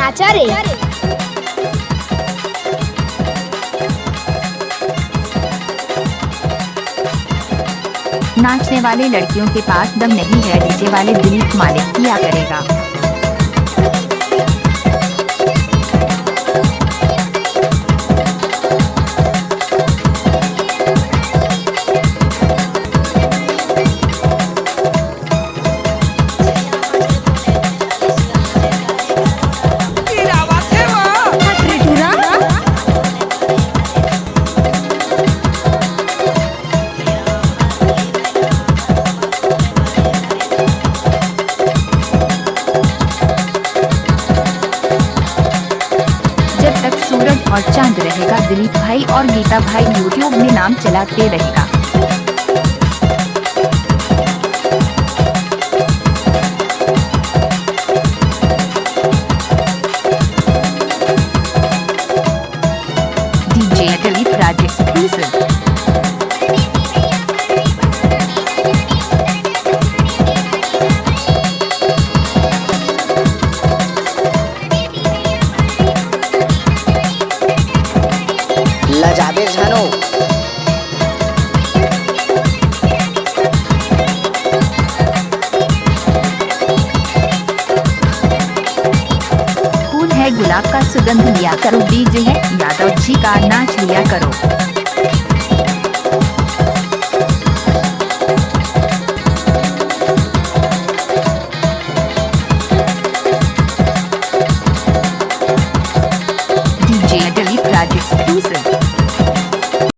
नाचा रे। नाचने वाले लड़कियों के पास दम नहीं है, डीजे वाले दिलीप मालिक किया करेगा। जब तक सूरज और चांद रहेगा, दिलीप भाई और गीता भाई यूट्यूब में नाम चलाते रहेगा। डीजे दिलीप राज एक्सक्लूसिव। लजाबे झानो फूल है गुलाब का सुगंध लिया करो, डीजे है यादव जी का नाच लिया करो।